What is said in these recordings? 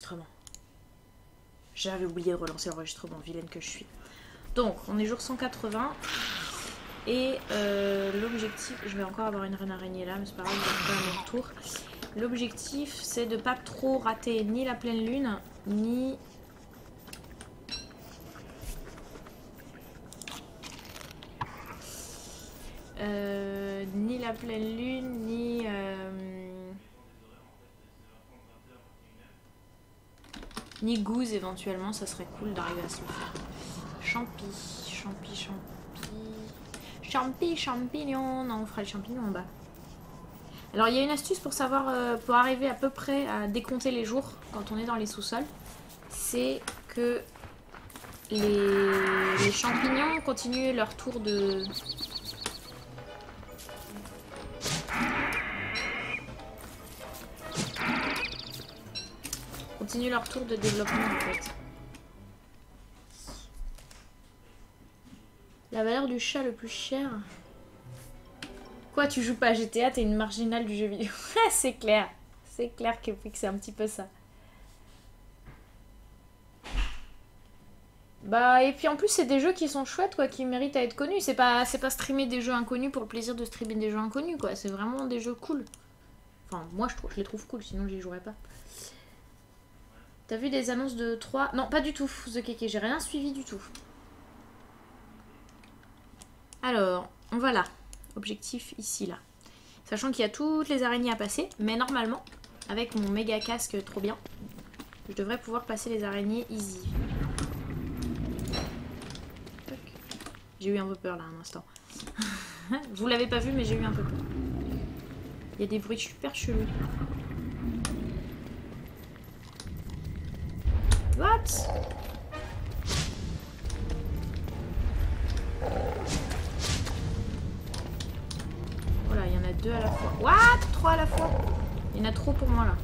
l'enregistrement. J'avais oublié de relancer l'enregistrement, vilaine que je suis. Donc, on est jour 180. Et l'objectif... Je vais encore avoir une reine araignée là, mais c'est pas grave, je vais faire à mon tour. L'objectif, c'est de pas trop rater ni la pleine lune, ni... ni la pleine lune, ni Goose éventuellement, ça serait cool d'arriver à se le faire. Champignons. Non, on fera les champignons en bas. Alors il y a une astuce pour savoir, pour arriver à peu près à décompter les jours quand on est dans les sous-sols. C'est que les champignons continuent leur tour de... Continuent leur tour de développement en fait. La valeur du chat le plus cher. Quoi, tu joues pas à GTA, t'es une marginale du jeu vidéo. C'est clair. C'est clair que c'est un petit peu ça. Bah, et puis en plus, c'est des jeux qui sont chouettes, quoi, qui méritent à être connus. C'est pas streamer des jeux inconnus pour le plaisir de streamer des jeux inconnus, quoi. C'est vraiment des jeux cool. Enfin, moi, je les trouve cool, sinon j'y jouerais pas. T'as vu des annonces de 3... Non, pas du tout, The Keke, j'ai rien suivi du tout. Alors, on va là. Objectif ici, là. Sachant qu'il y a toutes les araignées à passer, mais normalement, avec mon méga casque trop bien, je devrais pouvoir passer les araignées easy. J'ai eu un peu peur là, un instant. Vous l'avez pas vu, mais j'ai eu un peu peur. Il y a des bruits super chelous. What? Voilà, il y en a 2 à la fois. What? 3 à la fois? Il y en a trop pour moi là.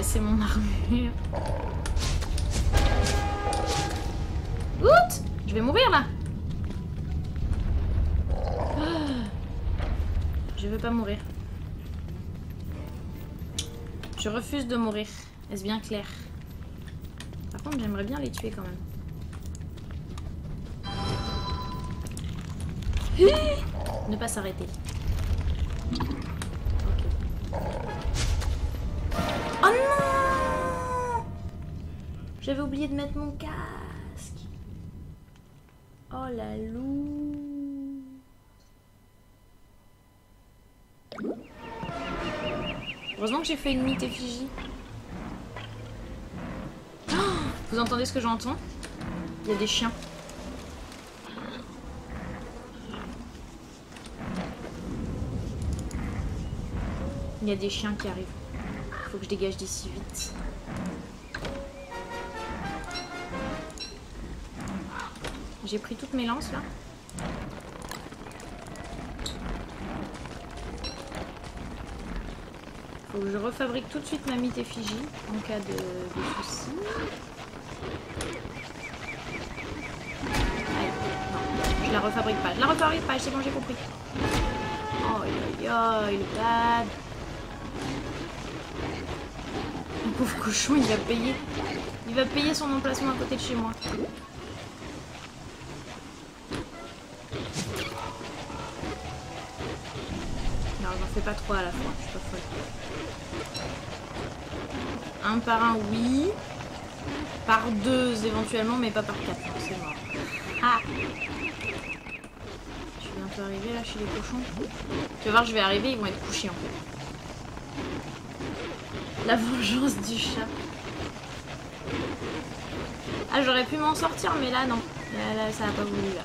C'est mon armure. Oups! Je vais mourir là. Je veux pas mourir. Je refuse de mourir. Est-ce bien clair? Par contre, j'aimerais bien les tuer quand même. Ne pas s'arrêter. Oh non! J'avais oublié de mettre mon casque. Oh la loup. Heureusement que j'ai fait une mythe effigie. Oh, vous entendez ce que j'entends? Il y a des chiens. Il y a des chiens qui arrivent. Faut que je dégage d'ici vite. J'ai pris toutes mes lances là. Faut que je refabrique tout de suite ma mythe effigie en cas de soucis. Allez, non, je la refabrique pas. Je la refabrique pas, c'est bon, j'ai compris. Oh, le bad. Le pauvre cochon, il va payer. Il va payer son emplacement à côté de chez moi. Non, j'en fais pas 3 à la fois, je suis pas folle. Un par un, oui. Par 2 éventuellement, mais pas par 4, c'est mort. Ah! Je suis bientôt arrivée là chez les cochons. Tu vas voir, je vais arriver, ils vont être couchés en fait. La vengeance du chat. Ah, j'aurais pu m'en sortir, mais là, non. Là, ça n'a pas voulu, là.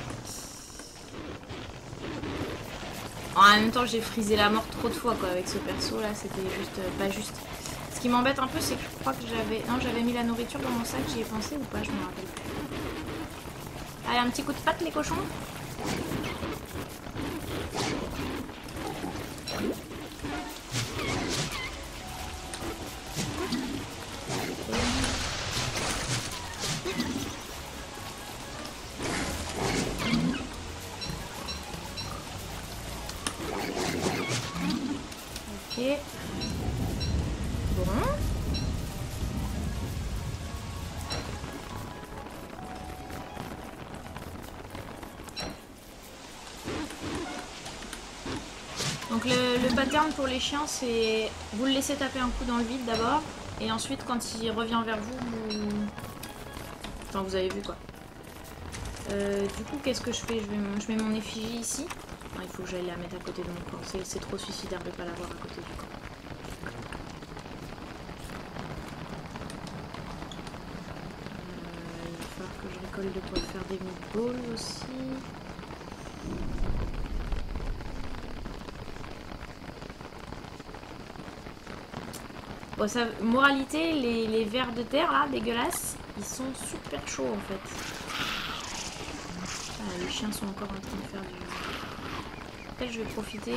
En même temps, j'ai frisé la mort trop de fois, quoi, avec ce perso, là. C'était juste pas juste. Ce qui m'embête un peu, c'est que je crois que j'avais... Non, j'avais mis la nourriture dans mon sac, j'y ai pensé ou pas, je me rappelle plus. Allez, un petit coup de patte, les cochons. Ok. Bon. Donc le pattern pour les chiens, c'est vous le laissez taper un coup dans le vide d'abord, et ensuite quand il revient vers vous, enfin vous avez vu quoi. Du coup qu'est-ce que je fais, je mets mon effigie ici. Non, il faut que j'aille la mettre à côté de mon camp, c'est trop suicidaire de ne pas l'avoir à côté du camp. Il va falloir que je récolte de quoi faire des meatballs aussi. Bon, ça, moralité, les vers de terre là, dégueulasses, ils sont super chauds en fait. Ah, les chiens sont encore en train de faire du... Peut-être je vais profiter,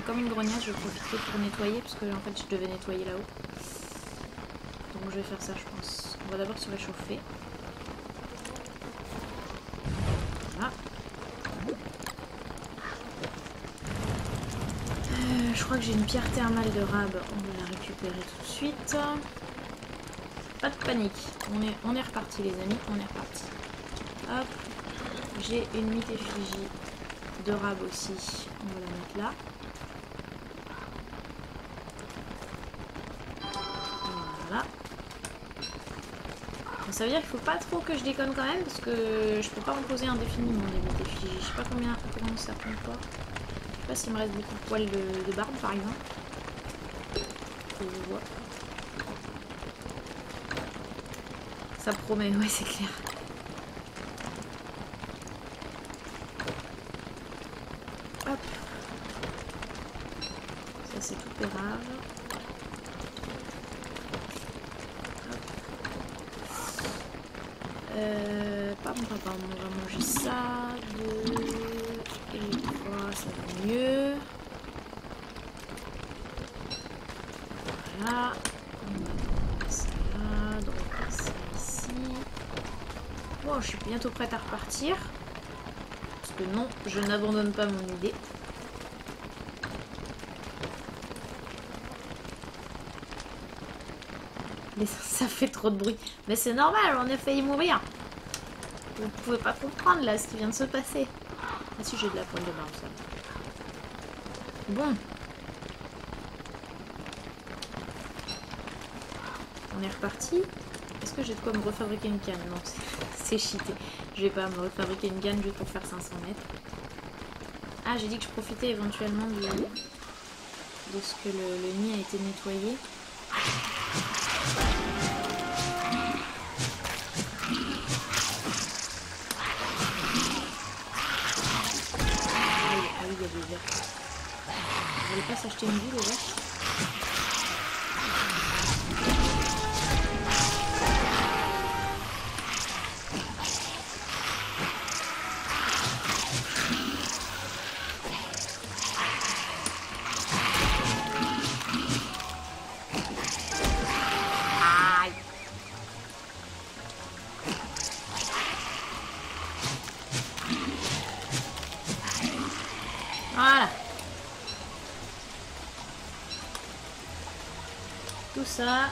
comme une grognasse, je vais profiter pour nettoyer parce que en fait je devais nettoyer là-haut. Donc je vais faire ça je pense. On va d'abord se réchauffer. Voilà. Je crois que j'ai une pierre thermale de rab, on va la récupérer tout de suite. Pas de panique, on est reparti les amis, on est reparti. Hop, j'ai une mythe effigie de rab aussi, on va la mettre là. Voilà. Ça veut dire qu'il faut pas trop que je déconne quand même parce que je peux pas en poser indéfiniment des mythes effigies. Je sais pas comment ça prend quoi. Je sais pas s'il me reste beaucoup de poils de barbe par exemple. Que je vois. Ça promet, ouais c'est clair. Hop. Ça c'est tout pérave. Pam, on va manger ça. 2 et 3, ça va mieux. Voilà. On va mettre ça là, donc ça ici. Bon, je suis bientôt prête à repartir. Parce que non, je n'abandonne pas mon idée. Mais ça fait trop de bruit. Mais c'est normal, on a failli mourir. Vous pouvez pas comprendre là ce qui vient de se passer. Ah si, j'ai de la poêle de barbe ça. Bon. On est reparti. Est-ce que j'ai de quoi me refabriquer une canne? Non, c'est cheaté. Je vais pas me refabriquer une canne juste pour faire 500 mètres. Ah, j'ai dit que je profitais éventuellement de ce que le nid a été nettoyé. Vous voulez pas s'acheter une ville les vaches? Voilà. Tout ça.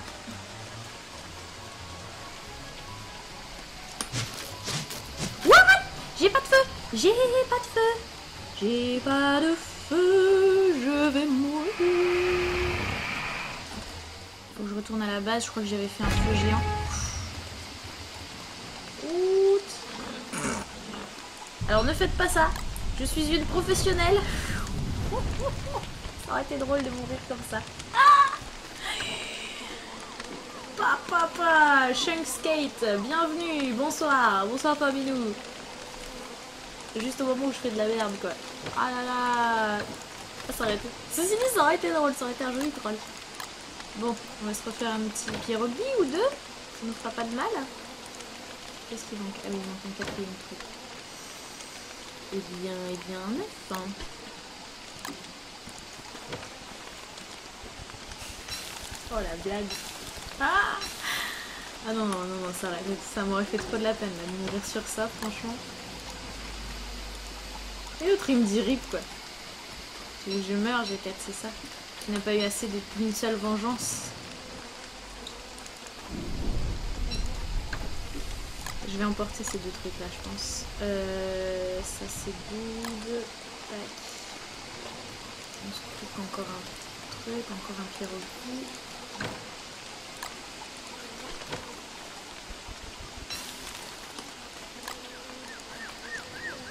What? J'ai pas de feu. J'ai pas de feu. J'ai pas de feu. Je vais mourir. Faut que je retourne à la base. Je crois que j'avais fait un feu géant. Ouch. Alors ne faites pas ça. Je suis une professionnelle. Ça aurait été drôle de mourir comme ça. Papa, Shunkskate, bienvenue, bonsoir, bonsoir Paminou. Juste au moment où je fais de la merde quoi. Ah là là. Ça aurait été... Ceci dit, ça aurait été drôle, ça aurait été un joli troll. Bon, on va se refaire un petit pierrogli ou deux. Ça ne fera pas de mal. Qu'est-ce qu'il manque? Ah oui, il manque un quatrième truc. Eh bien, un œuf. Hein. Oh la blague. Ah, ah non, non, non, non, ça m'aurait fait trop de la peine là, de mourir sur ça, franchement. Et l'autre il me dit rip quoi. Je meurs, j'ai 4, c'est ça. Tu n'as pas eu assez d'une seule vengeance. Je vais emporter ces deux trucs là, je pense. Ça c'est good. Tac. On se trouve encore un truc, encore un pierrot.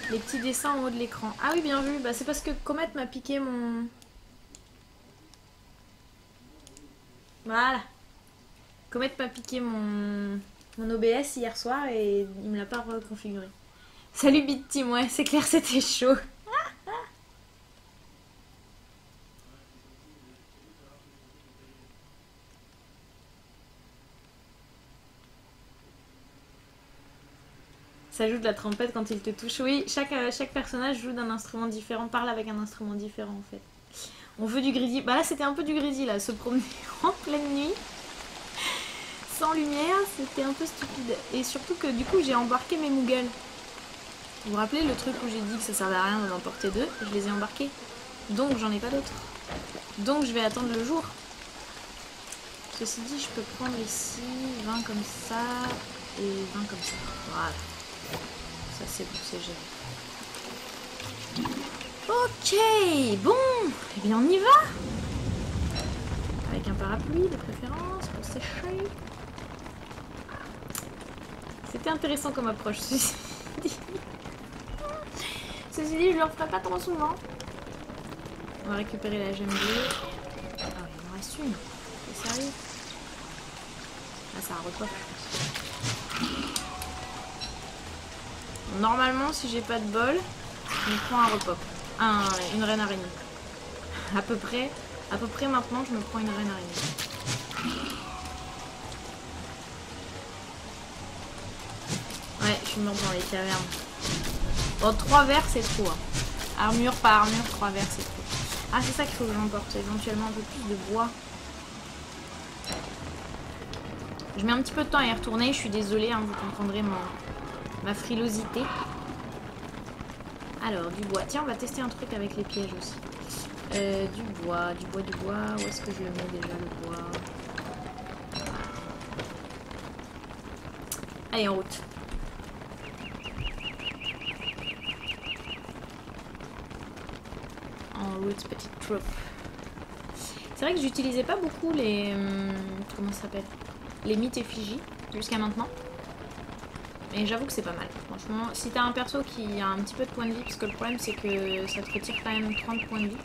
Les petits dessins en haut de l'écran. Ah oui, bien vu. Bah, c'est parce que Comet m'a piqué mon... Voilà. Comet m'a piqué mon OBS hier soir et il me l'a pas reconfiguré. Salut Bit Team, ouais, c'est clair, c'était chaud. Ça joue de la trompette quand il te touche. Oui, chaque personnage joue d'un instrument différent, parle avec un instrument différent en fait. On veut du greedy. Bah là c'était un peu du greedy là, se promener en pleine nuit. Sans lumière, c'était un peu stupide. Et surtout que du coup j'ai embarqué mes Moogles. Vous vous rappelez le truc où j'ai dit que ça servait à rien d'en emporter deux? Je les ai embarqués. Donc j'en ai pas d'autres. Donc je vais attendre le jour. Ceci dit, je peux prendre ici 20 comme ça et 20 comme ça. Voilà. Ça c'est bon, c'est géré. Ok, bon, eh bien on y va. Avec un parapluie de préférence pour sécher. C'était intéressant comme approche, ceci dit. Ceci dit, je le referai pas trop souvent. On va récupérer la gemme bleue. Ah, il en reste une. C'est sérieux? Ah, ça a un repop, je pense. Normalement, si j'ai pas de bol, je me prends un repop. Une reine araignée. À peu près maintenant, je me prends une reine araignée. Ouais, je suis morte dans les cavernes. Bon, 3 verres, c'est trop. Hein. Armure par armure, 3 verres, c'est trop. Ah, c'est ça qu'il faut que j'emporte. Éventuellement un peu plus de bois. Je mets un petit peu de temps à y retourner. Je suis désolée, hein, vous comprendrez ma frilosité. Alors, du bois. Tiens, on va tester un truc avec les pièges aussi. Du bois. Où est-ce que je le mets déjà, le bois? Allez, en route. En route, petite troupe. C'est vrai que j'utilisais pas beaucoup les... comment ça s'appelle? Les mythes effigies jusqu'à maintenant. Et j'avoue que c'est pas mal. Franchement, si t'as un perso qui a un petit peu de points de vie, parce que le problème c'est que ça te retire quand même 30 points de vie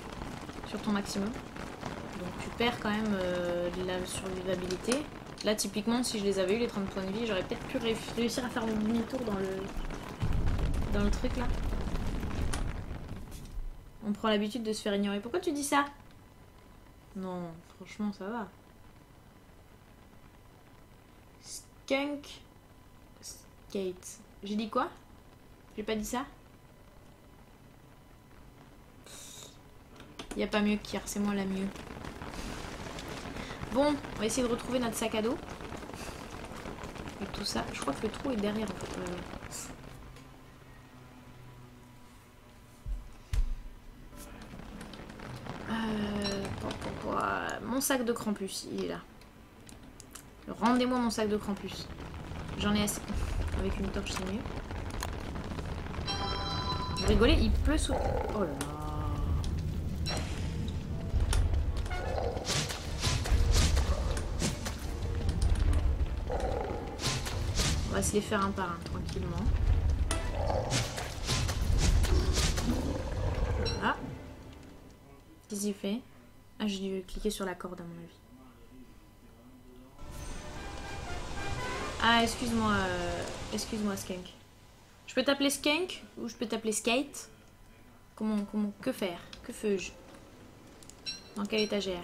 sur ton maximum. Donc tu perds quand même de la survivabilité. Là typiquement si je les avais eu les 30 points de vie, j'aurais peut-être pu réussir à faire mon demi-tour dans le truc là. On prend l'habitude de se faire ignorer. Pourquoi tu dis ça? Non, franchement ça va. Skunk Skate. J'ai dit quoi? J'ai pas dit ça? Y a pas mieux qu'hier, c'est moi la mieux. Bon, on va essayer de retrouver notre sac à dos. Et tout ça. Je crois que le trou est derrière en fait. Mon sac de Krampus, il est là. Rendez-moi mon sac de Krampus. J'en ai assez. Avec une torche, c'est mieux. Vous rigolez, il pleut sous... Oh là là. On va se les faire un par un, tranquillement. Voilà. Qu'est-ce qu'il fait? Ah, j'ai dû cliquer sur la corde à mon avis. Ah, excuse-moi Skunk. Je peux t'appeler Skunk ou je peux t'appeler Skate? Que faire? Que fais-je? Dans quelle étagère?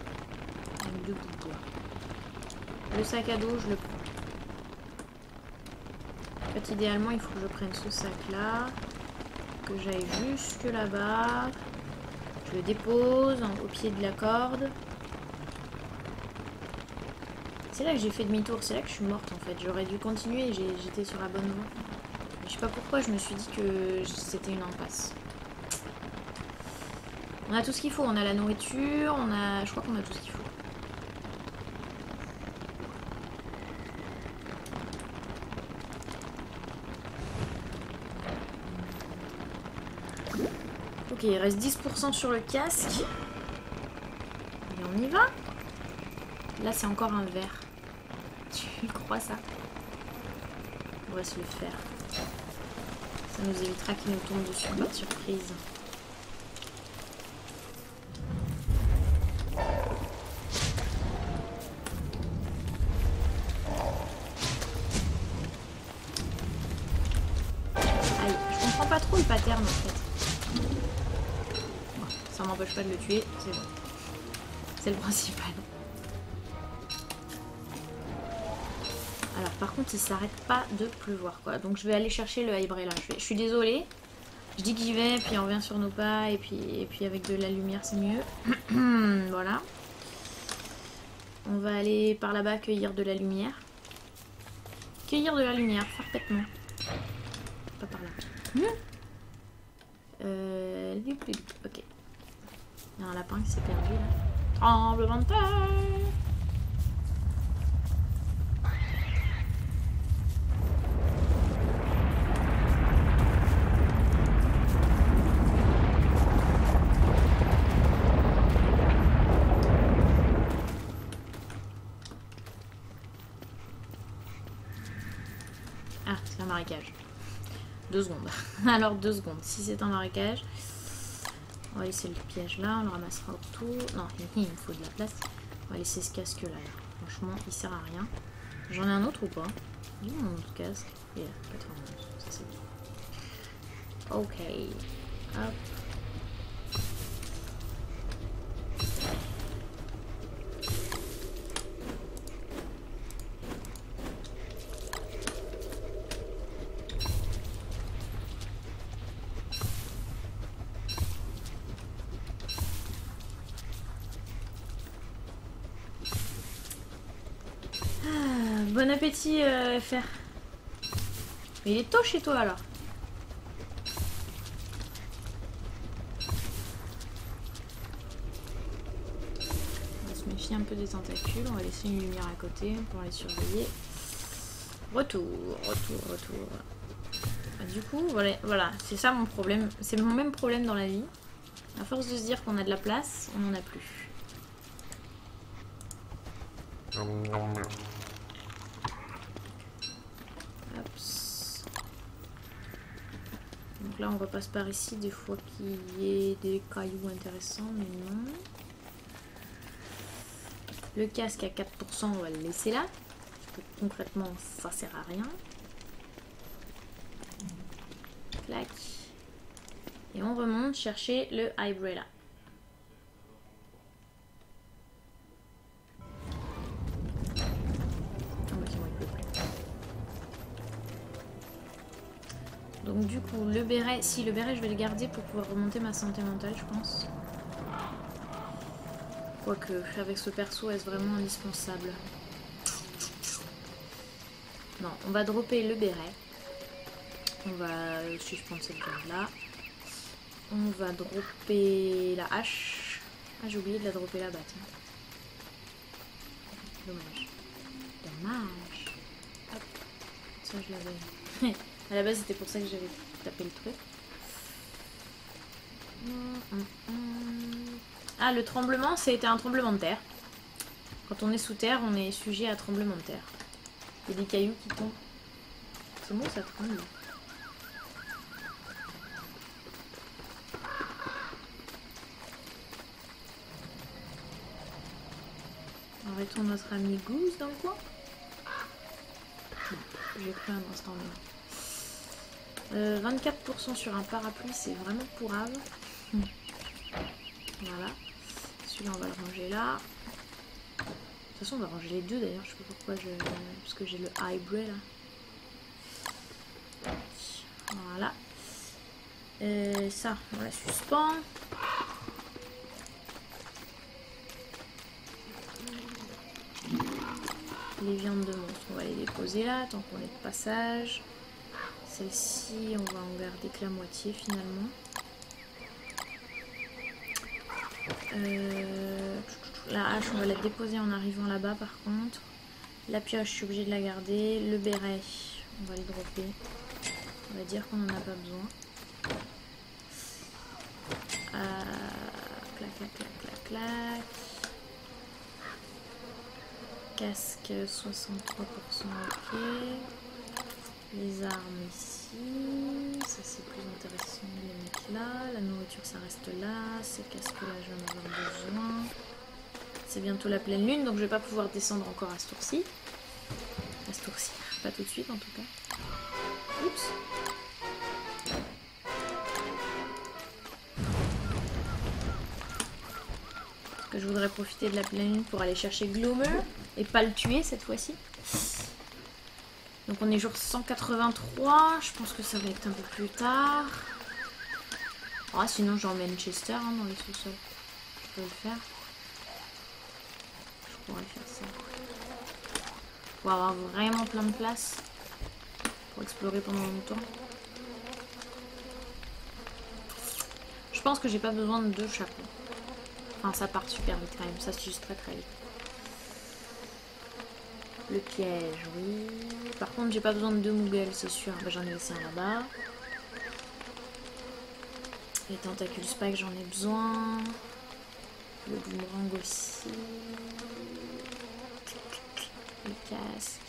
le sac à dos, je le prends. En fait, idéalement, il faut que je prenne ce sac-là, que j'aille jusque là-bas. Je le dépose au pied de la corde. C'est là que j'ai fait demi-tour, c'est là que je suis morte en fait. J'aurais dû continuer, j'étais sur la bonne voie. Mais je sais pas pourquoi je me suis dit que c'était une impasse. On a tout ce qu'il faut, on a la nourriture, on a... Je crois qu'on a tout ce qu'il faut. Ok, il reste 10% sur le casque. Et on y va. Là, c'est encore un verre. Tu crois ça? On va se le faire. Ça nous évitera qu'il nous tombe dessus par surprise. Aïe, je comprends pas trop le pattern en fait. Bon, ça m'empêche pas de le tuer, c'est bon. C'est le principal. Alors par contre il s'arrête pas de pleuvoir quoi. Donc je vais aller chercher le hybré là. Je suis désolée. Je dis que j'y vais, puis on revient sur nos pas, et puis avec de la lumière c'est mieux. Voilà. On va aller par là-bas cueillir de la lumière. Cueillir de la lumière, parfaitement. Pas par là. Ok. Il y a un lapin qui s'est perdu là. Tremblement de terre. Ah, c'est un marécage. 2 secondes. Alors 2 secondes. Si c'est un marécage, on va laisser le piège là, on le ramassera autour. Non, il me faut de la place. On va laisser ce casque là. Franchement, il sert à rien. J'en ai un autre ou pas? Il mon autre casque. Il est là, 91. Ça c'est bon. Ok. Hop. Bon appétit, FR. Mais il est tôt chez toi alors. On va se méfier un peu des tentacules. On va laisser une lumière à côté pour les surveiller. Retour. Du coup, voilà. C'est ça mon problème. C'est mon même problème dans la vie. À force de se dire qu'on a de la place, on n'en a plus. Hops. Donc là on repasse par ici des fois qu'il y ait des cailloux intéressants, mais non. Le casque à 4%, on va le laisser là. Parce que concrètement ça sert à rien. Clac. Et on remonte chercher le Hybrella. Donc du coup, le béret, si le béret je vais le garder pour pouvoir remonter ma santé mentale, je pense. Quoique, avec ce perso, est-ce vraiment indispensable? Non, on va dropper le béret. On va suspendre cette garde là. On va dropper la hache. Ah, j'ai oublié de la dropper là-bas. Dommage. Hop. Ça, je l'avais. À la base, c'était pour ça que j'avais tapé le truc. Ah, le tremblement, c'était un tremblement de terre. Quand on est sous terre, on est sujet à tremblement de terre. Il y a des cailloux qui tombent. C'est bon, ça tremble. Arrêtons notre ami Goose dans le coin. J'ai cru un instant même. 24% sur un parapluie, c'est vraiment pourrave. Voilà. Celui-là, on va le ranger là. façon, on va ranger les deux d'ailleurs. Je sais pas pourquoi je. Parce que j'ai le hybrid là. Voilà. Ça, on la suspend. Les viandes de monstre, on va les déposer là tant qu'on est de passage. Celle-ci, on va en garder que la moitié finalement. La hache, on va la déposer en arrivant là-bas par contre. La pioche, je suis obligée de la garder. Le béret, on va le dropper. On va dire qu'on n'en a pas besoin. Clac, clac, clac, clac, clac. Casque 63%, ok. Les armes ici. Ça c'est plus intéressant de les mettre là. La nourriture ça reste là. Ces casques là je vais en avoir besoin. C'est bientôt la pleine lune donc je vais pas pouvoir descendre encore à ce tour-ci. À ce tour-ci, pas tout de suite en tout cas. Oups. Que je voudrais profiter de la pleine lune pour aller chercher Gloomer et pas le tuer cette fois-ci. Donc on est jour 183, je pense que ça va être un peu plus tard. Ah, sinon j'emmène Chester hein, dans les sous-sols. Je peux le faire. Je pourrais faire ça. Pour avoir vraiment plein de place. Pour explorer pendant longtemps. Je pense que j'ai pas besoin de 2 chapeaux. Enfin ça part super vite quand même, ça se juste très très vite. Le piège, oui. Par contre, j'ai pas besoin de 2 Moogles, c'est sûr. Bah, j'en ai laissé un là-bas. Les tentacules spike, j'en ai besoin. Le boomerang aussi. Le casque.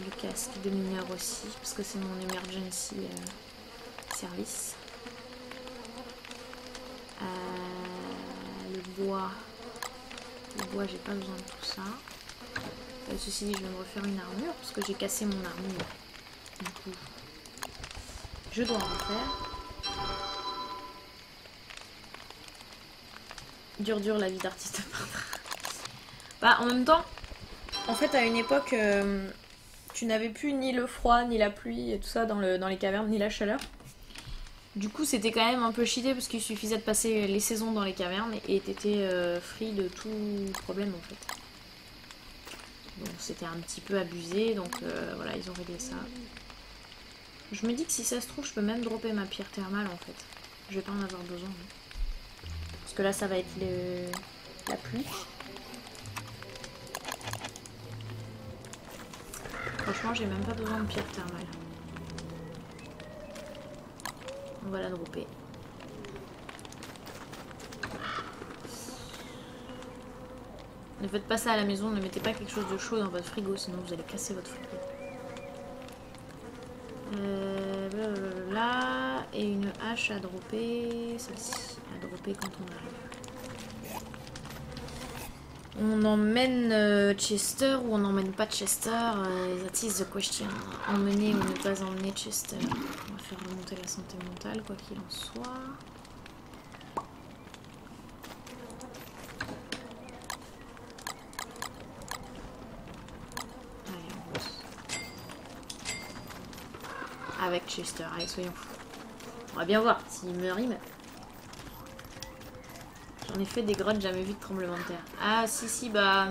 Le casque de mineur aussi, parce que c'est mon emergency service. Le bois, j'ai pas besoin de tout ça. Ceci dit, je vais me refaire une armure parce que j'ai cassé mon armure. Du coup, je dois en refaire. Dur la vie d'artiste peintre. Bah, en même temps, en fait, à une époque, tu n'avais plus ni le froid, ni la pluie et tout ça dans les cavernes, ni la chaleur. Du coup, c'était quand même un peu cheaté parce qu'il suffisait de passer les saisons dans les cavernes et t'étais free de tout problème en fait. Donc c'était un petit peu abusé, donc voilà, ils ont réglé ça. Je me dis que si ça se trouve, je peux même dropper ma pierre thermale en fait. Je vais pas en avoir besoin. Hein. Parce que là, ça va être la pluie. Franchement, j'ai même pas besoin de pierre thermale. On va la dropper. Ne faites pas ça à la maison, ne mettez pas quelque chose de chaud dans votre frigo, sinon vous allez casser votre frigo. Là, et une hache à dropper, celle-ci, à dropper quand on arrive. On emmène Chester ou on n'emmène pas Chester, that is the question. Emmener ou ne pas emmener Chester. On va faire remonter la santé mentale, quoi qu'il en soit. Avec Chester, allez soyons fous. On va bien voir s'il meurt, il meurt. J'en ai fait des grottes, jamais vu de tremblement de terre. Ah si, bah...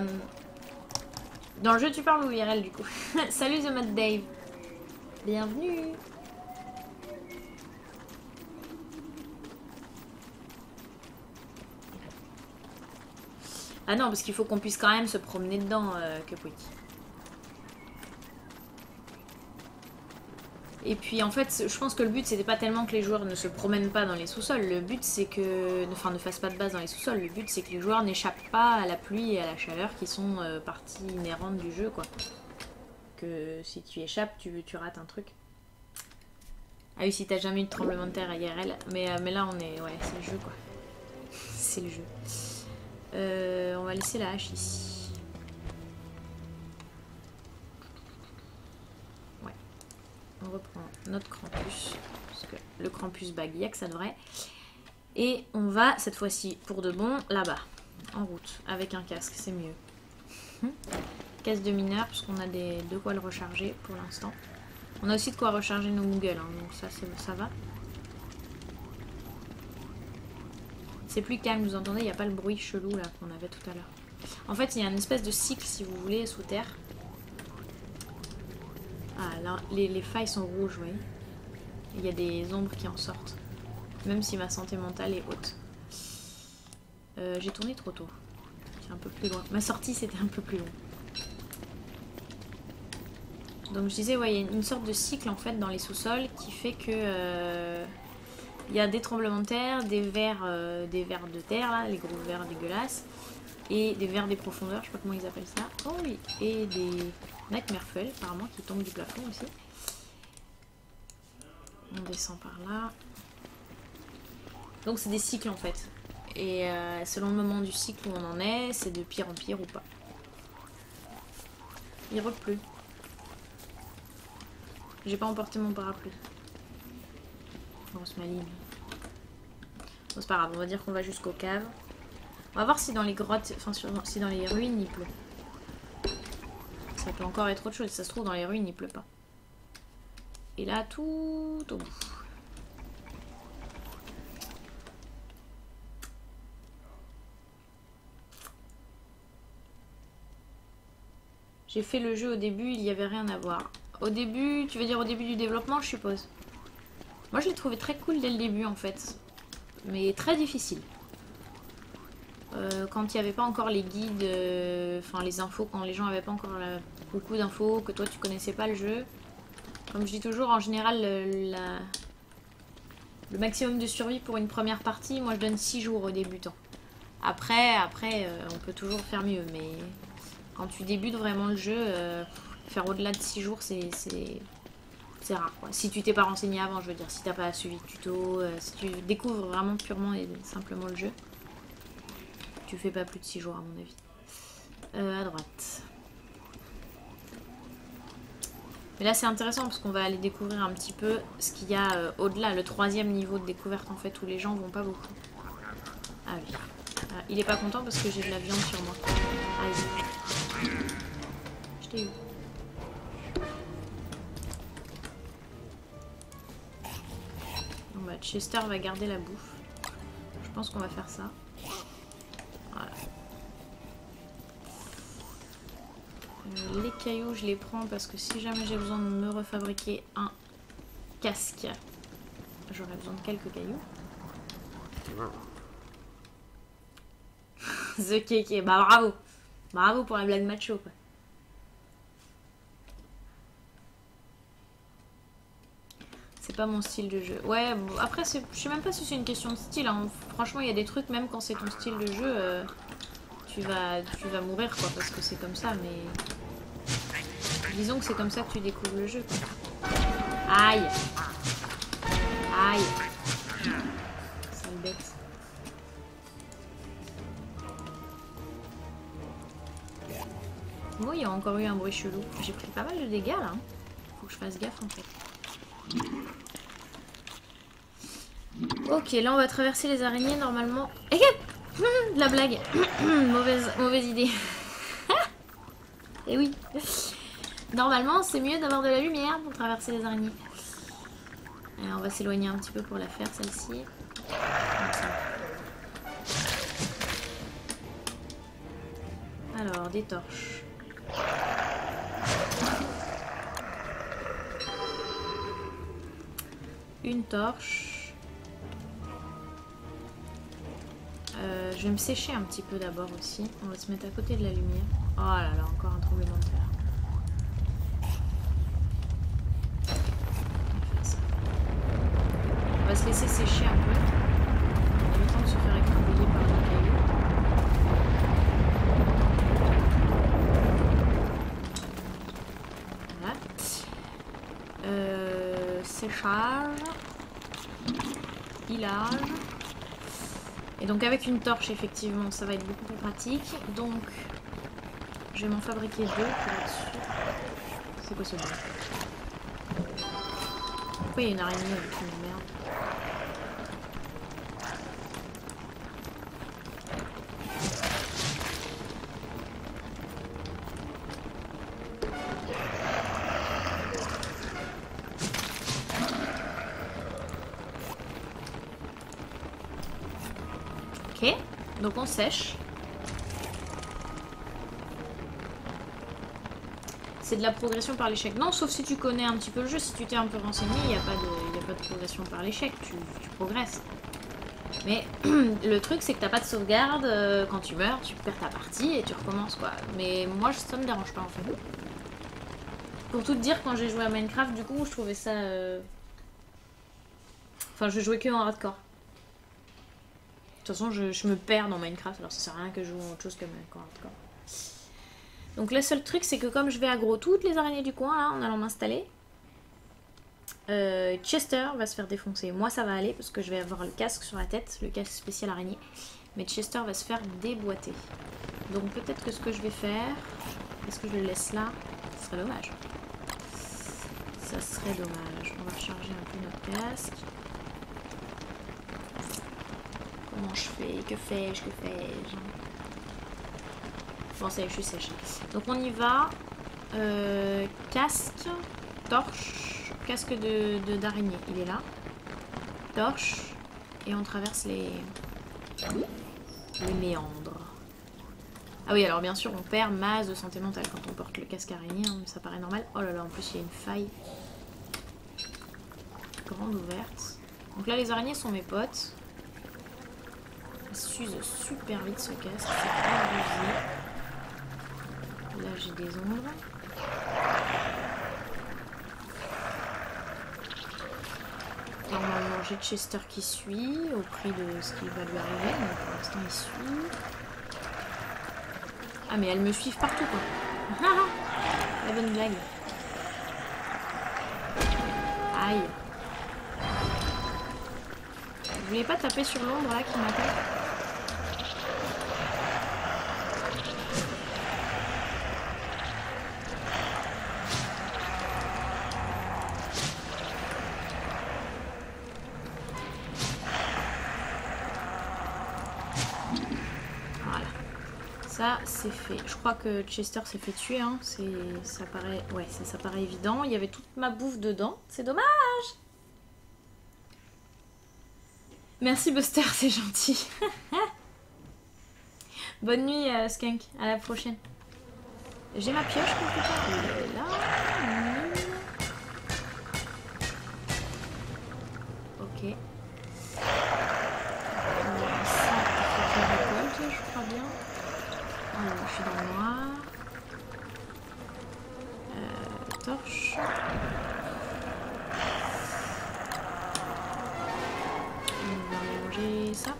Dans le jeu tu parles ou IRL du coup. Salut The Mad Dave. Bienvenue. Ah non, parce qu'il faut qu'on puisse quand même se promener dedans, Cupwick. Et puis en fait, je pense que le but c'était pas tellement que les joueurs ne se promènent pas dans les sous-sols. Le but c'est que, enfin, ne fassent pas de base dans les sous-sols. Le but c'est que les joueurs n'échappent pas à la pluie et à la chaleur qui sont partie inhérente du jeu, quoi. Que si tu échappes, tu rates un truc. Ah oui, si t'as jamais eu de tremblement de terre à IRL, mais là on est, ouais, c'est le jeu, quoi. C'est le jeu. On va laisser la hache ici. On reprend notre Krampus, parce que le Krampus bag, il y a que ça devrait. Et on va, cette fois-ci, pour de bon, là-bas. En route, avec un casque, c'est mieux. Caisse de mineur, parce qu'on a de quoi le recharger pour l'instant. On a aussi de quoi recharger nos Moogles, hein, donc ça va. C'est plus calme, vous entendez, il n'y a pas le bruit chelou là qu'on avait tout à l'heure. En fait, il y a une espèce de cycle, si vous voulez, sous terre. Ah, là, les failles sont rouges, vous voyez. Il y a des ombres qui en sortent. Même si ma santé mentale est haute. J'ai tourné trop tôt. C'est un peu plus loin. Ma sortie, c'était un peu plus long. Donc je disais, ouais, il y a une sorte de cycle en fait dans les sous-sols qui fait que il y a des tremblements de terre, des vers de terre, là, les gros vers dégueulasses, et des vers des profondeurs, je sais pas comment ils appellent ça. Oh oui, et des nightmarefell apparemment qui tombent du plafond aussi. On descend par là. Donc c'est des cycles en fait. Et selon le moment du cycle où on en est, c'est de pire en pire ou pas. Il repleut. J'ai pas emporté mon parapluie. Grosse maligne. Bon, c'est pas grave, on va dire qu'on va jusqu'aux caves. On va voir si dans les grottes, enfin si dans les ruines il pleut. Ça peut encore être autre chose, si ça se trouve dans les ruines il pleut pas. Et là tout au bout. J'ai fait le jeu au début, il n'y avait rien à voir. Au début, tu veux dire au début du développement, je suppose. Moi je l'ai trouvé très cool dès le début en fait. Mais très difficile. Quand il n'y avait pas encore les guides, enfin les infos, quand les gens n'avaient pas encore beaucoup d'infos, que toi tu connaissais pas le jeu. Comme je dis toujours, en général, le maximum de survie pour une première partie, moi je donne 6 jours aux débutants. Après on peut toujours faire mieux, mais quand tu débutes vraiment le jeu, faire au-delà de 6 jours, c'est rare, quoi. Si tu t'es pas renseigné avant, je veux dire, si t'as pas suivi de tuto, si tu découvres vraiment purement et simplement le jeu, tu fais pas plus de 6 jours à mon avis. À droite. Mais là c'est intéressant parce qu'on va aller découvrir un petit peu ce qu'il y a au-delà, le 3e niveau de découverte en fait, où les gens vont pas beaucoup. Ah oui. Il est pas content parce que j'ai de la viande sur moi. Aïe. Je t'ai eu. Bon bah Chester va garder la bouffe. Je pense qu'on va faire ça. Voilà. Les cailloux je les prends parce que si jamais j'ai besoin de me refabriquer un casque, j'aurai besoin de quelques cailloux. The Kéké, bah bravo. Bravo pour la blague macho quoi. C'est pas mon style de jeu. Ouais, bon, après je sais même pas si c'est une question de style, hein. Franchement il y a des trucs, même quand c'est ton style de jeu, tu vas mourir quoi, parce que c'est comme ça, mais disons que c'est comme ça que tu découvres le jeu quoi. Aïe. Aïe. Sale bête. Oh, il y a encore eu un bruit chelou. J'ai pris pas mal de dégâts là. Faut que je fasse gaffe en fait. Ok, là on va traverser les araignées normalement. De la blague. mauvaise idée. Et oui. Normalement c'est mieux d'avoir de la lumière pour traverser les araignées. Alors, on va s'éloigner un petit peu pour la faire celle-ci. Alors, des torches. Une torche. Je vais me sécher un petit peu d'abord aussi. On va se mettre à côté de la lumière. Oh là là, encore un tremblement de terre. On va se laisser sécher un peu. On a le temps de se faire écrabouiller par les cailloux. Voilà. Séchage. Hilage. Et donc avec une torche effectivement ça va être beaucoup plus pratique. Donc je vais m'en fabriquer 2 pour être sûr. C'est quoi ce bruit? Pourquoi il y a une araignée avec une merde? Donc on sèche. C'est de la progression par l'échec. Non, sauf si tu connais un petit peu le jeu, si tu t'es un peu renseigné, il n'y a pas de progression par l'échec, tu progresses. Mais le truc, c'est que t'as pas de sauvegarde, quand tu meurs, tu perds ta partie et tu recommences quoi. Mais moi, ça me dérange pas en fait. Pour tout te dire, quand j'ai joué à Minecraft, du coup, je trouvais ça... Enfin, je jouais que en hardcore. De toute façon, je me perds dans Minecraft, alors ça sert à rien que je joue autre chose que Minecraft hardcore. Donc le seul truc, c'est que comme je vais aggro toutes les araignées du coin, là, en allant m'installer, Chester va se faire défoncer. Moi, ça va aller, parce que je vais avoir le casque sur la tête, le casque spécial araignée. Mais Chester va se faire déboîter. Donc peut-être que ce que je vais faire... Est-ce que je le laisse là? Ce serait dommage. Ça serait dommage. On va recharger un peu notre casque. Comment je fais? Que fais-je? Que fais-je? Bon, ça y est, je suis sèche. Donc on y va. Casque, torche, casque d'araignée. Il est là. Torche. Et on traverse les méandres. Ah oui, alors bien sûr, on perd masse de santé mentale quand on porte le casque araignée. Hein, ça paraît normal. Oh là là, en plus, il y a une faille grande ouverte. Donc là, les araignées sont mes potes. Ils s'usent super vite ce casque. C'est abusé. Là, j'ai des ombres. Normalement, j'ai Chester qui suit au prix de ce qui va lui arriver. Mais pour l'instant, il suit. Ah, mais elles me suivent partout, quoi. La bonne blague. Aïe. Vous voulez pas taper sur l'ombre, là, qui m'appelle? Ça, c'est fait. Je crois que Chester s'est fait tuer. Hein. Ça paraît... Ouais, ça paraît évident. Il y avait toute ma bouffe dedans. C'est dommage. Merci Buster, c'est gentil. Bonne nuit, Skunk. À la prochaine. J'ai ma pioche quelque part. Elle est là. Ok. Ça, je récolte, je crois bien. Alors, je suis dans le noir. Torche. On va mélanger ça.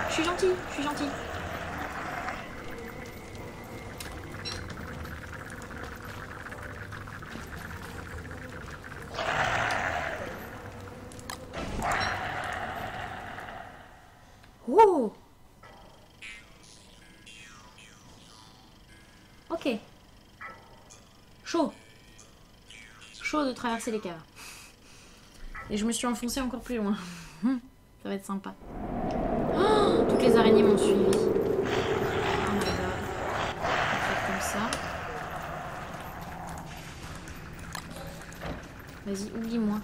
Je suis gentille, je suis gentille. Oh! Ok. Chaud. Chaud de traverser les caves. Et je me suis enfoncée encore plus loin. Ça va être sympa. Oh, toutes les araignées m'ont suivi. Oh my god. On va faire comme ça. Vas-y, oublie-moi.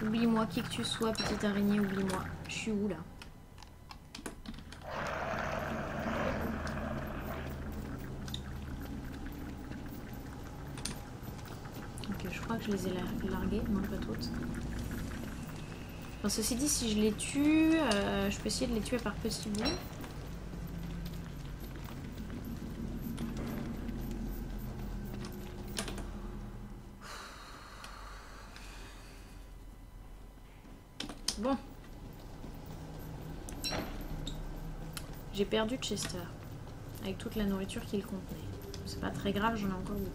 Oublie-moi, qui que tu sois, petite araignée, oublie-moi. Je suis où là? Ok, je crois que je les ai larguées. Non, pas toutes. Enfin, ceci dit, si je les tue, je peux essayer de les tuer par petits bouts. Bon. J'ai perdu Chester. Avec toute la nourriture qu'il contenait. C'est pas très grave, j'en ai encore beaucoup.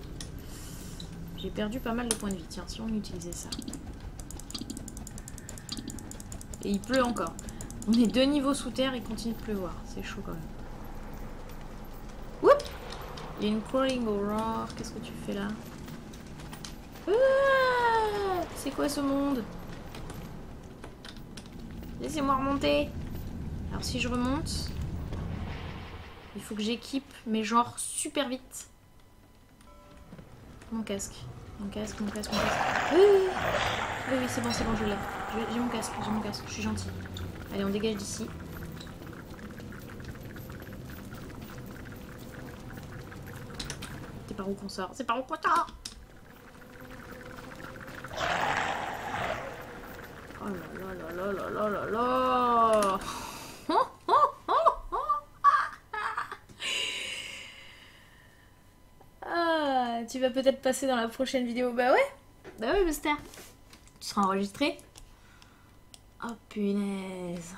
J'ai perdu pas mal de points de vie. Tiens, si on utilisait ça. Et il pleut encore. On est 2 niveaux sous terre, il continue de pleuvoir. C'est chaud quand même. Oups! Il y a une crawling aurore. Qu'est-ce que tu fais là? C'est quoi ce monde? Laissez-moi remonter. Alors si je remonte, il faut que j'équipe mes genres super vite. Mon casque. Mon casque, mon casque, mon casque. Oui, oui, c'est bon, je l'ai. J'ai mon casque, je suis gentille. Allez, on dégage d'ici. C'est par où qu'on sort? C'est par où qu'on sort? Oh là là là là là là là. Ah, tu vas peut-être passer dans la prochaine vidéo. Bah ouais, Buster. Tu seras enregistré. Oh punaise.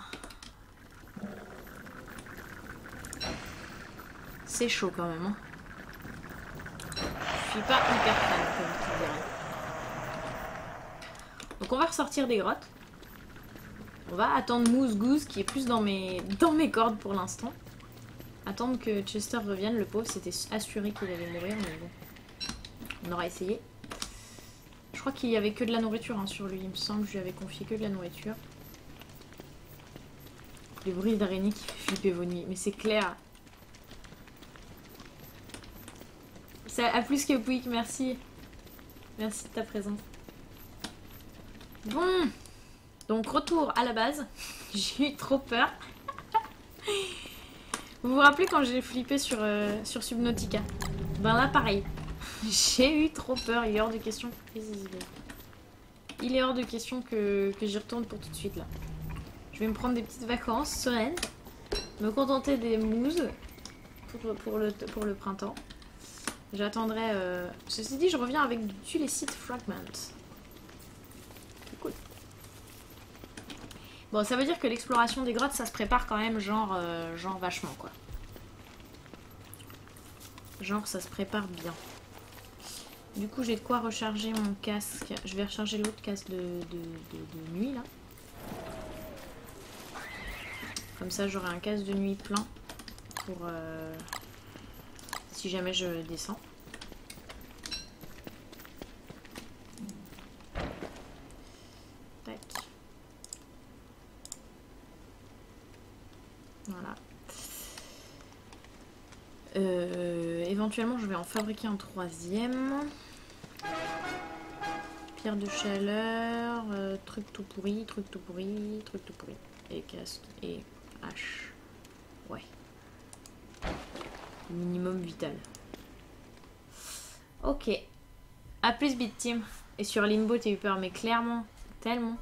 C'est chaud quand même. Hein. Je suis pas hyper fan, comme tu dirais. Donc on va ressortir des grottes. On va attendre Moose Goose qui est plus dans mes cordes pour l'instant. Attendre que Chester revienne, le pauvre, c'était assuré qu'il allait mourir, mais bon. On aura essayé. Je crois qu'il y avait que de la nourriture hein, sur lui, il me semble que je lui avais confié que de la nourriture. Les bruits d'araignée qui fait flipper vos nuits, mais c'est clair. Ça a plus que Pouic, merci. Merci de ta présence. Bon, donc retour à la base. J'ai eu trop peur. Vous vous rappelez quand j'ai flippé sur Subnautica? Ben là pareil. J'ai eu trop peur, il est hors de question. Il est hors de question que j'y retourne pour tout de suite là. Je vais me prendre des petites vacances sereines. Me contenter des mousses pour le printemps. J'attendrai... Ceci dit, je reviens avec du Tulécite Fragment. C'est cool. Bon, ça veut dire que l'exploration des grottes, ça se prépare quand même genre vachement, quoi. Genre, ça se prépare bien. Du coup, j'ai de quoi recharger mon casque. Je vais recharger l'autre casque de nuit, là. Comme ça, j'aurai un casque de nuit plein pour... si jamais je descends. Tac. Voilà. Éventuellement, je vais en fabriquer un troisième. Pierre de chaleur, truc tout pourri, truc tout pourri, truc tout pourri. Et casque et hache. Ouais. Minimum vital. Ok. A plus, Bit Team. Et sur Limbo, t'as eu peur, mais clairement, tellement.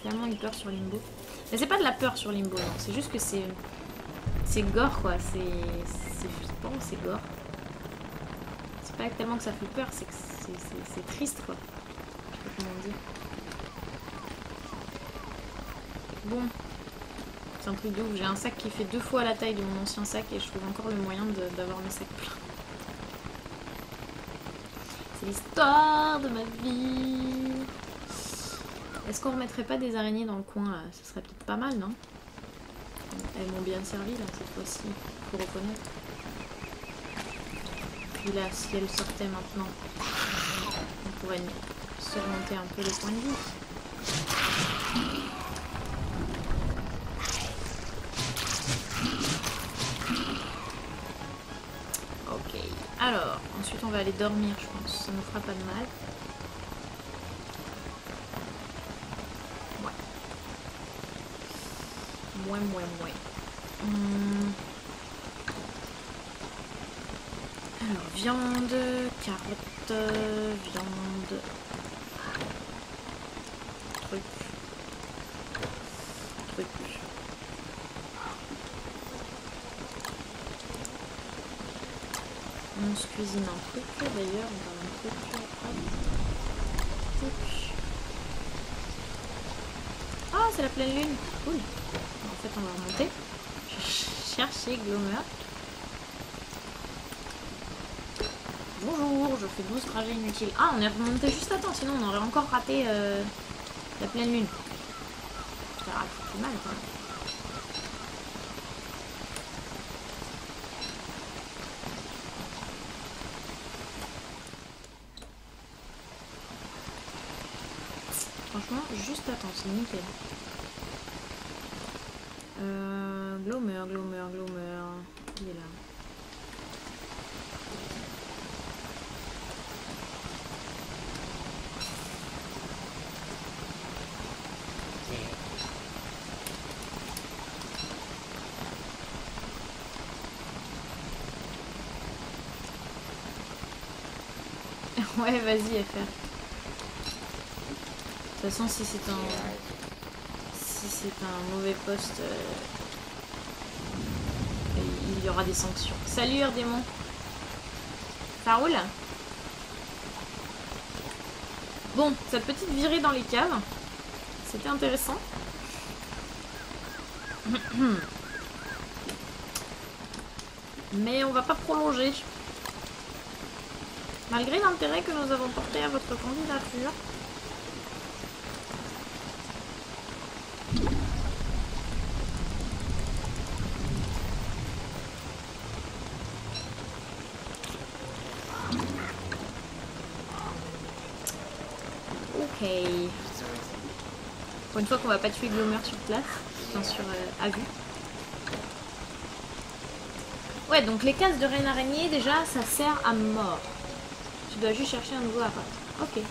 Tellement eu peur sur Limbo. Mais c'est pas de la peur sur Limbo, non. C'est juste que c'est gore, quoi. C'est flippant, c'est gore. C'est pas tellement que ça fait peur, c'est que c'est triste, quoi. Je sais pas comment dire. Bon. C'est un truc de ouf. J'ai un sac qui fait 2 fois la taille de mon ancien sac et je trouve encore le moyen d'avoir mes sacs pleins. C'est l'histoire de ma vie. Est-ce qu'on remettrait pas des araignées dans le coin là? Ça serait peut-être pas mal, non? Elles m'ont bien servi là cette fois-ci, faut reconnaître. Puis là, si elles sortaient maintenant, on pourrait surmonter un peu les points de vie. Ok, alors, ensuite on va aller dormir, je pense, ça nous fera pas de mal. Ouais. Alors, viande, carotte, viande, truc. On se cuisine un truc, d'ailleurs, on va un truc. Ah, c'est la pleine lune, cool. En fait, on va remonter. Je cherchais Gloomer. Bonjour, je fais 12 trajets inutiles. Ah, on est remonté juste à temps, sinon on aurait encore raté la pleine lune. Ça rate plus mal quand même. Franchement, juste à temps, c'est nickel. Gloomer. Il est là. Ouais, vas-y, FR. De toute façon, si c'est un mauvais poste, il y aura des sanctions. Salut Urdémon. Ça roule? Bon, cette petite virée dans les caves, c'était intéressant. Mais on va pas prolonger. Malgré l'intérêt que nous avons porté à votre candidature. Ok. Pour une fois qu'on va pas tuer Gloomer sur place, enfin sur à vue. Ouais, donc les cases de reine araignée, déjà, ça sert à mort. Tu dois juste chercher un nouveau appart. Ok.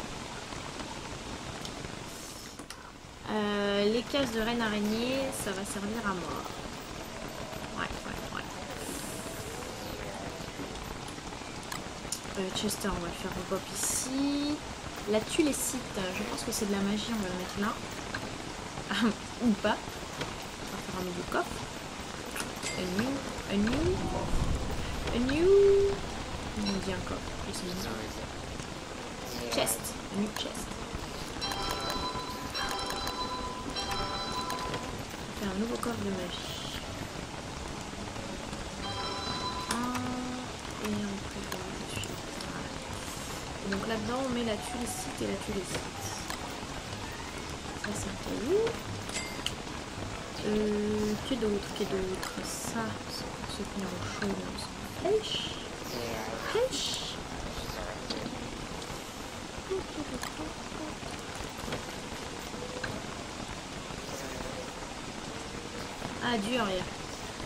Les cases de reine araignée, ça va servir à mort. Ouais. Chester, on va le faire repop ici. La tulécite, je pense que c'est de la magie, on va le mettre là. Ou pas. On va faire un nouveau coffre. Un new. On dit un coffre. Chest. Un new chest. On va faire un nouveau coffre de magie. Et on prépare dessus. Donc là-dedans, on met la tulécite et la tulécite. Ça, c'est un caillou. Que d'autre? Ça, c'est pour ceux qui ont chaud. Pêche. Ah, dur, rien.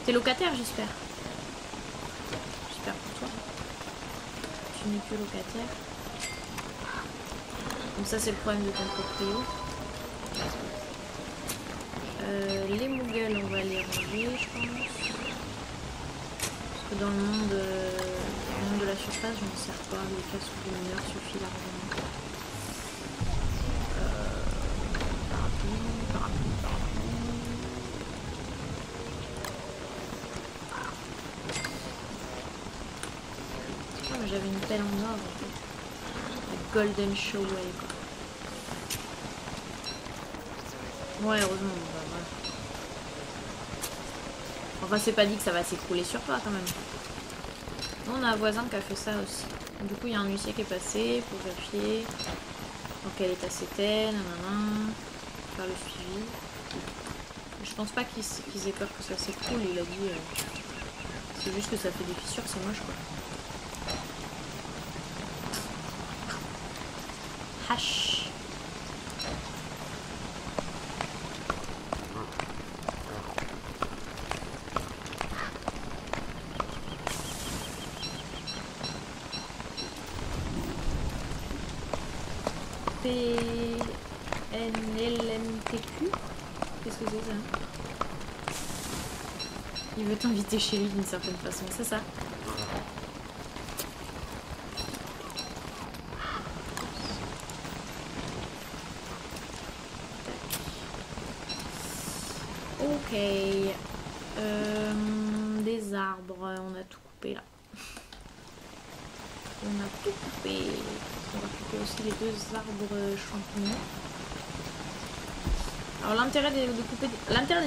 T'es locataire, j'espère. J'espère pour toi. Tu n'es que locataire. Donc ça, c'est le problème de ton proprio. Les Moogles, on va les ranger, je pense. Parce que dans le monde de la surface, je m'en sers pas. Les cases sous lumineur suffit largement. Parapluie. Oh, mais j'avais une pelle en or en fait. La Golden Showway quoi. Ouais, heureusement. Bah, voilà. Enfin, c'est pas dit que ça va s'écrouler sur toi quand même. Nous, on a un voisin qui a fait ça aussi. Du coup, il y a un huissier qui est passé pour vérifier dans quel état c'était, faire le suivi. Je pense pas qu'ils aient peur que ça s'écroule. Il a dit c'est juste que ça fait des fissures, c'est moche quoi. Hash. PNLMTQ. Qu'est-ce que c'est ça? Il veut t'inviter chez lui d'une certaine façon, c'est ça? Ok. Des arbres, on a tout coupé là. On a tout coupé. On va couper aussi les 2 arbres champignons. Alors l'intérêt des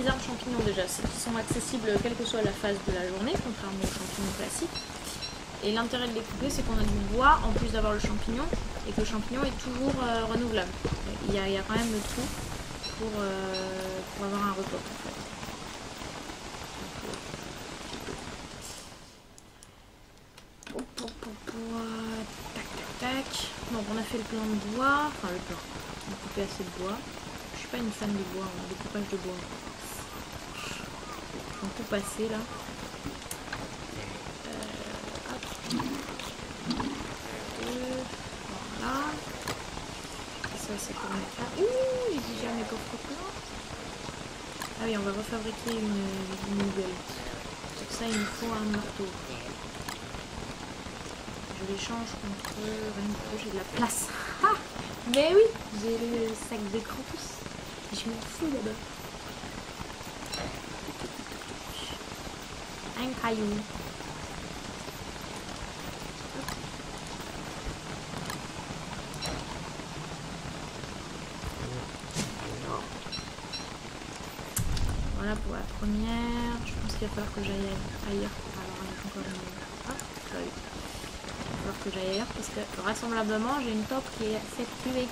arbres champignons déjà, c'est qu'ils sont accessibles quelle que soit la phase de la journée, contrairement aux champignons classiques. Et l'intérêt de les couper, c'est qu'on a du bois en plus d'avoir le champignon, et que le champignon est toujours renouvelable. Il y a quand même le tout pour avoir un repos en fait. Tac. Donc on a fait le plan de bois, enfin le plan. On a coupé assez de bois. Je suis pas une fan de bois, on a découpage de bois. On coupe assez là. Voilà. Ça c'est pour mettre là. Ouh, j'ai déjà mes coffres pleins. Ah oui, on va refabriquer une nouvelle. Pour ça il nous faut un marteau. Je je l'échange contre rien du tout, j'ai de la place. Ah, mais oui, j'ai le sac de Krampus. Je m'en fous d'abord. Un caillou. Voilà pour la première. Je pense qu'il va falloir que j'aille ailleurs. Alors, il y a encore une... Hop, ça y est. Il va falloir que j'aille ailleurs parce que vraisemblablement j'ai une taupe qui est fait tuer.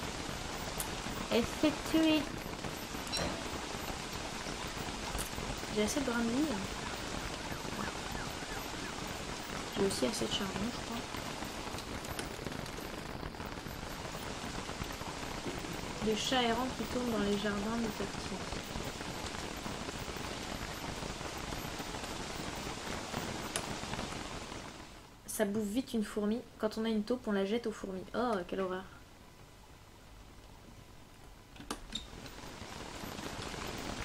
Elle fait tuer. J'ai assez de grains de vie. J'ai aussi assez de charbon, je crois. Des chats errants qui tournent dans les jardins de Tactile. Ça bouffe vite une fourmi. Quand on a une taupe, on la jette aux fourmis. Oh, quelle horreur.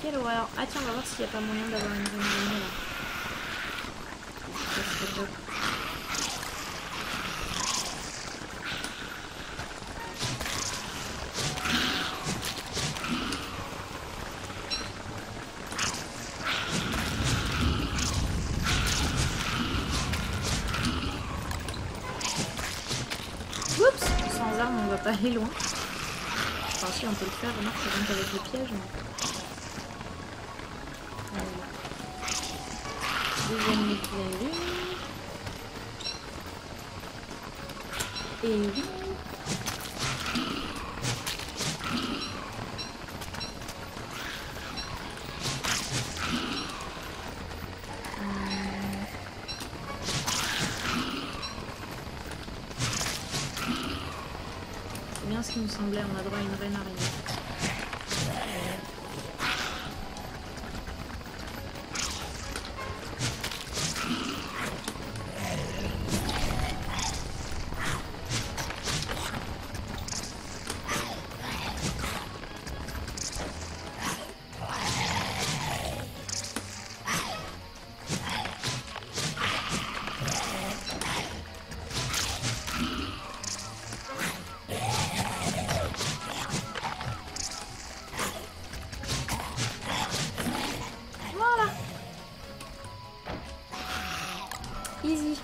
Quelle horreur. Ah tiens, on va voir s'il n'y a pas moyen d'avoir une reine là. Ça serait top. Oups, sans arme, on va pas aller loin. Enfin si, on peut le faire, remarque, c'est rien qu'avec le piège. Mais... Deuxième nucléaire. Et oui. C'est bien ce qui me semblait, on a droit à une reine araignée. Easy.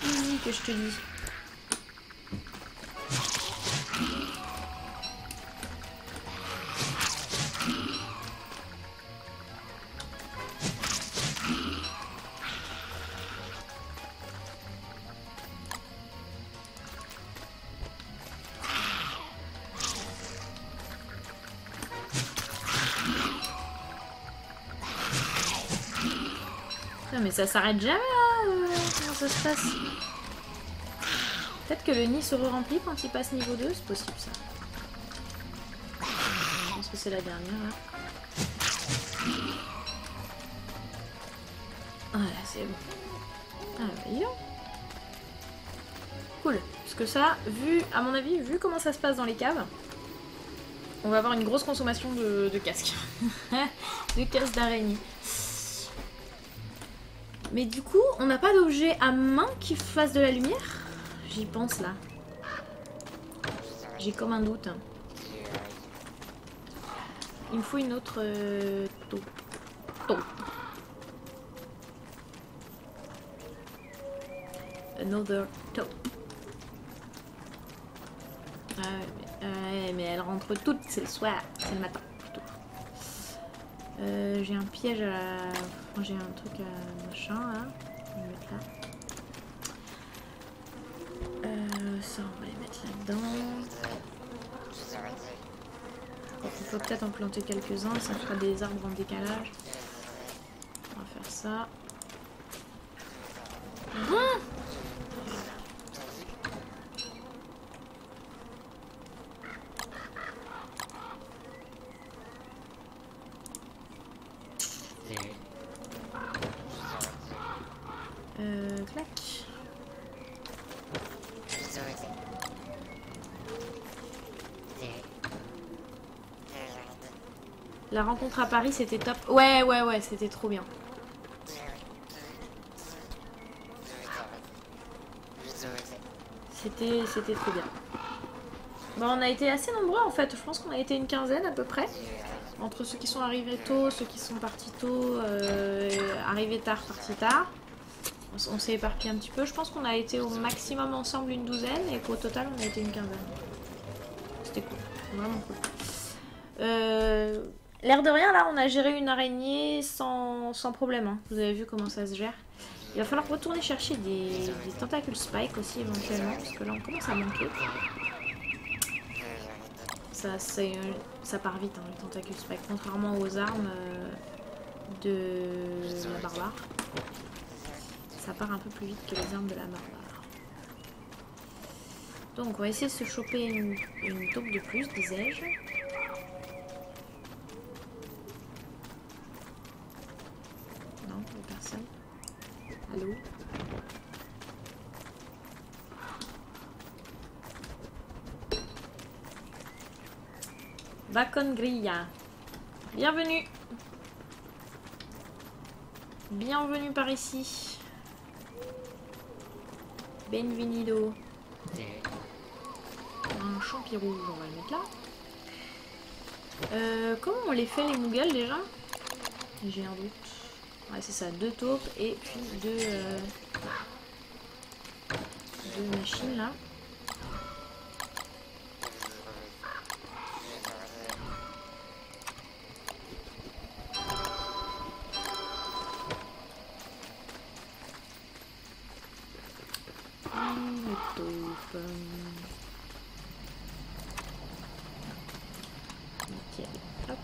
Easy que je te dis. Mais ça s'arrête jamais là, comment ça se passe? Peut-être que le nid se re-remplit quand il passe niveau 2, c'est possible ça. Je pense que c'est la dernière là. Voilà, c'est bon. Ah bah dis donc. Cool. Parce que ça, vu, à mon avis, vu comment ça se passe dans les caves, on va avoir une grosse consommation de casques. De casques d'araignée. Mais du coup, on n'a pas d'objet à main qui fasse de la lumière? J'y pense là. J'ai comme un doute. Il me faut une autre taupe. Another taupe. Mais elle rentre toutes, c'est le soir, c'est le matin plutôt. J'ai un piège à la... Enfin, j'ai un truc à machin là. On va le mettre là. Ça on va les mettre là-dedans. On peut peut-être en planter quelques-uns, ça fera des arbres en décalage. On va faire ça. Clac. La rencontre à Paris, c'était top. Ouais, c'était trop bien. c'était très bien. Bon, on a été assez nombreux en fait, je pense qu'on a été une quinzaine à peu près. Entre ceux qui sont arrivés tôt, ceux qui sont partis tôt, arrivés tard, partis tard. On s'est éparpillé un petit peu. Je pense qu'on a été au maximum ensemble une douzaine et qu'au total on a été une quinzaine. C'était cool, vraiment cool. L'air de rien, là on a géré une araignée sans problème. Hein. Vous avez vu comment ça se gère. Il va falloir retourner chercher des tentacules spike aussi éventuellement, parce que là on commence à manquer. Ça part vite, hein, les tentacules spike, contrairement aux armes de la barbare. Ça part un peu plus vite que les armes de la barbare. Donc on va essayer de se choper une taupe de plus, disais-je. Non, il n'y a personne. Allô? Bacon Grilla. Bienvenue. Bienvenue par ici. Benvenido. Un champi rouge, on va le mettre là. Comment on les fait les Moogles déjà? J'ai un doute. Ouais, c'est ça, 2 taupes et puis 2 machines là. Nickel. Hop.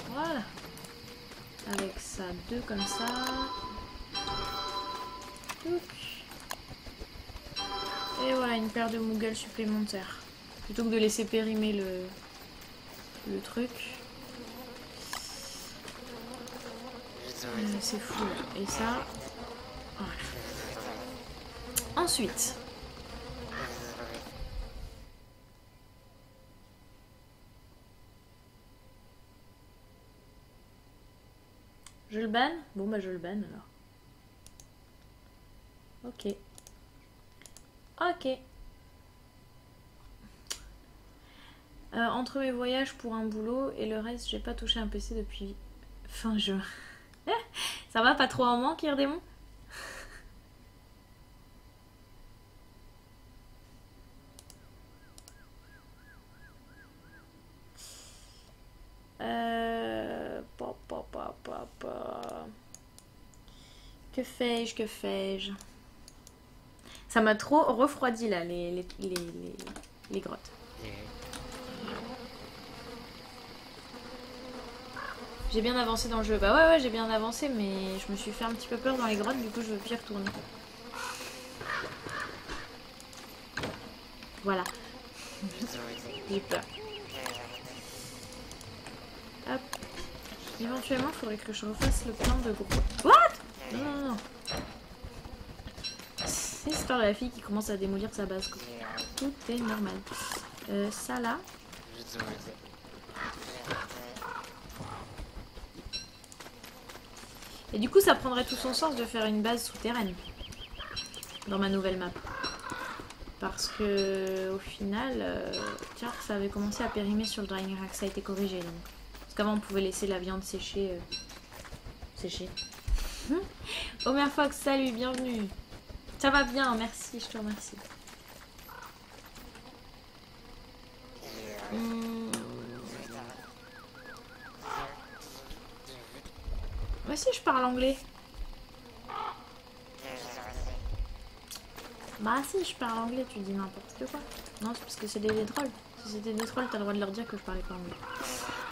Voilà. Avec ça, 2 comme ça. Et voilà, une paire de Moogles supplémentaires. Plutôt que de laisser périmer le truc. C'est fou. Et ça... Voilà. Ensuite... Je le banne? Bon bah je le banne alors. Ok. Ok. Entre mes voyages pour un boulot et le reste, j'ai pas touché un PC depuis fin juin. Ça va, pas trop en manque, Irdémon? Que fais-je, que fais-je? Ça m'a trop refroidi là, les grottes. J'ai bien avancé dans le jeu. Bah ouais, j'ai bien avancé, mais je me suis fait un petit peu peur dans les grottes, du coup je veux plus y retourner. Voilà. J'ai peur. Hop. Éventuellement, il faudrait que je refasse le plan de groupe. What? Non. C'est l'histoire de la fille qui commence à démolir sa base, quoi. Tout est normal. Ça là. Et du coup, ça prendrait tout son sens de faire une base souterraine dans ma nouvelle map. Parce que au final, tiens, ça avait commencé à périmer sur le drying rack, ça a été corrigé. Donc. Parce qu'avant, on pouvait laisser la viande sécher. Sécher. Homer Fox, salut, bienvenue. Ça va bien, merci, je te remercie. Moi aussi, je parle anglais. Bah si, je parle anglais, tu dis n'importe quoi. Non, c'est parce que c'est des trolls. Si c'était des trolls, t'as le droit de leur dire que je parlais pas anglais.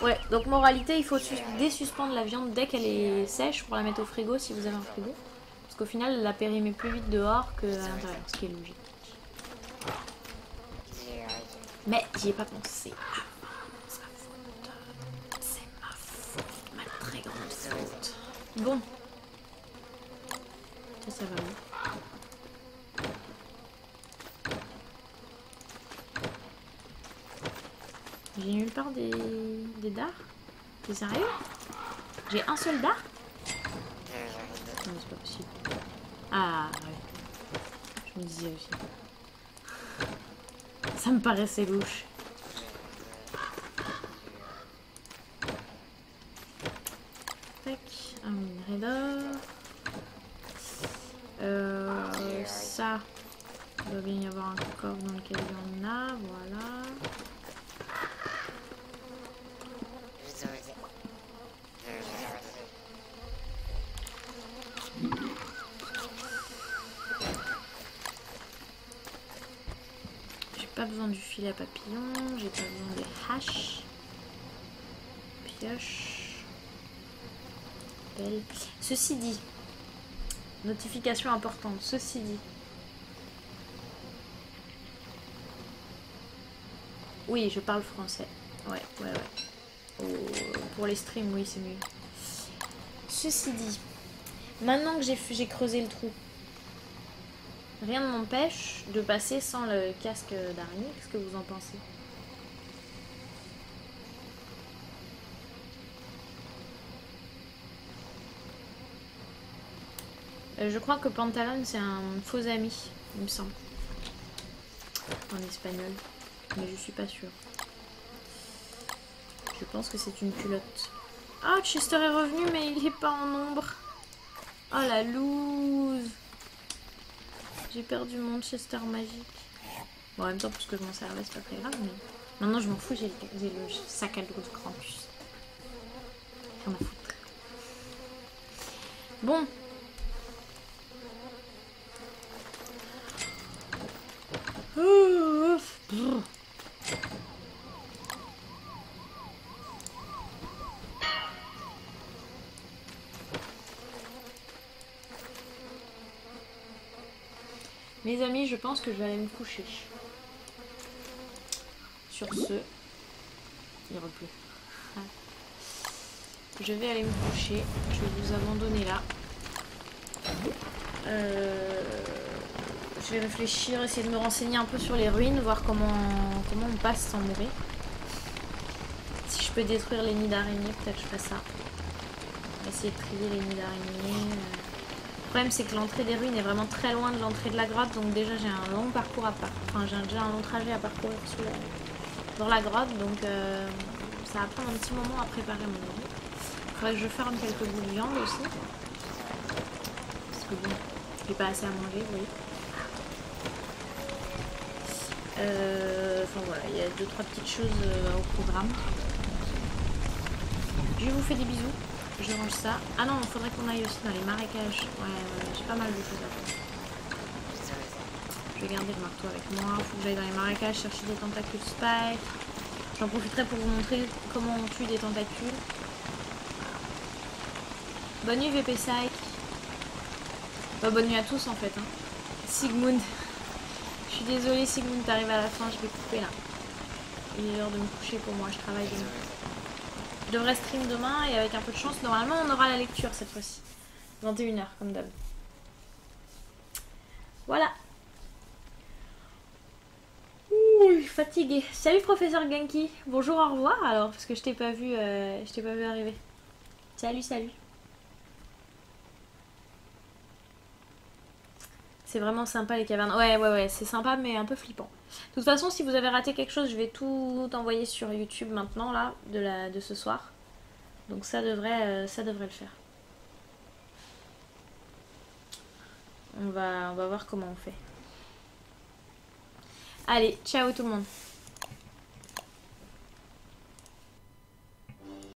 Ouais, donc moralité, il faut désuspendre la viande dès qu'elle est sèche pour la mettre au frigo si vous avez un frigo. Parce qu'au final, elle la périme plus vite dehors qu'à l'intérieur, ce qui est logique. Mais j'y ai pas pensé. C'est ma faute. C'est ma faute, ma très grande faute. Bon. Ça va où? J'ai nulle part des dards? T'es sérieux? J'ai un seul dard? Ah, ouais. Je me disais aussi. Ça me paraissait louche. Tac, un minerai d'or. Ça, il doit bien y avoir un coffre dans lequel il y en a, voilà. J'ai pas besoin du filet à papillon, j'ai pas besoin des haches. Pioche. Belle. Ceci dit, notification importante, ceci dit. Oui, je parle français. Ouais. Oh, pour les streams, oui, c'est mieux. Ceci dit, maintenant que j'ai creusé le trou, rien ne m'empêche de passer sans le casque d'araignée. Qu'est-ce que vous en pensez? Je crois que pantalon c'est un faux ami, il me semble. En espagnol. Mais je suis pas sûre. Je pense que c'est une culotte. Ah, Chester est revenu, mais il est pas en nombre. Oh la loose. J'ai perdu mon Chester magique. Bon, en même temps, parce que je m'en servais, c'est pas très grave, mais... Maintenant, je m'en fous, j'ai le sac à dos de Krampus. Rien à foutre. Bon. Mes amis, je pense que je vais aller me coucher. Sur ce, il ne plus. Je vais aller me coucher. Je vais vous abandonner là. Je vais réfléchir, essayer de me renseigner un peu sur les ruines, voir comment on passe sans mourir. Si je peux détruire les nids d'araignées, peut-être je ferai ça. Essayer de trier les nids d'araignées. Le problème c'est que l'entrée des ruines est vraiment très loin de l'entrée de la grotte, donc déjà j'ai un long parcours à parcourir. Enfin j'ai déjà un long trajet à parcourir dans la grotte, donc ça va prendre un petit moment à préparer mon avis. Il faudrait que je ferme quelques bouts de viande aussi. Parce que bon, j'ai pas assez à manger, vous voyez. Enfin voilà, il y a 2-3 petites choses au programme. Je vous fais des bisous. Je range ça. Ah non, il faudrait qu'on aille aussi dans les marécages. Ouais, j'ai pas mal de choses à faire. Je vais garder le marteau avec moi. Il faut que j'aille dans les marécages chercher des tentacules spike. J'en profiterai pour vous montrer comment on tue des tentacules. Bonne nuit VP Psych. Bah, bonne nuit à tous en fait. Hein. Sigmund. Je suis désolée Sigmund, t'arrives à la fin, je vais couper là. Il est l'heure de me coucher pour moi, je travaille demain. Je devrais stream demain et avec un peu de chance, normalement on aura la lecture cette fois-ci. 21h comme d'hab. Voilà. Ouh, fatiguée. Salut professeur Genki. Bonjour, au revoir alors, parce que je t'ai pas vu arriver. Salut, salut. C'est vraiment sympa les cavernes. Ouais, c'est sympa mais un peu flippant. De toute façon, si vous avez raté quelque chose, je vais tout envoyer sur YouTube maintenant là, de ce soir. Donc ça devrait le faire. On va voir comment on fait. Allez, ciao tout le monde.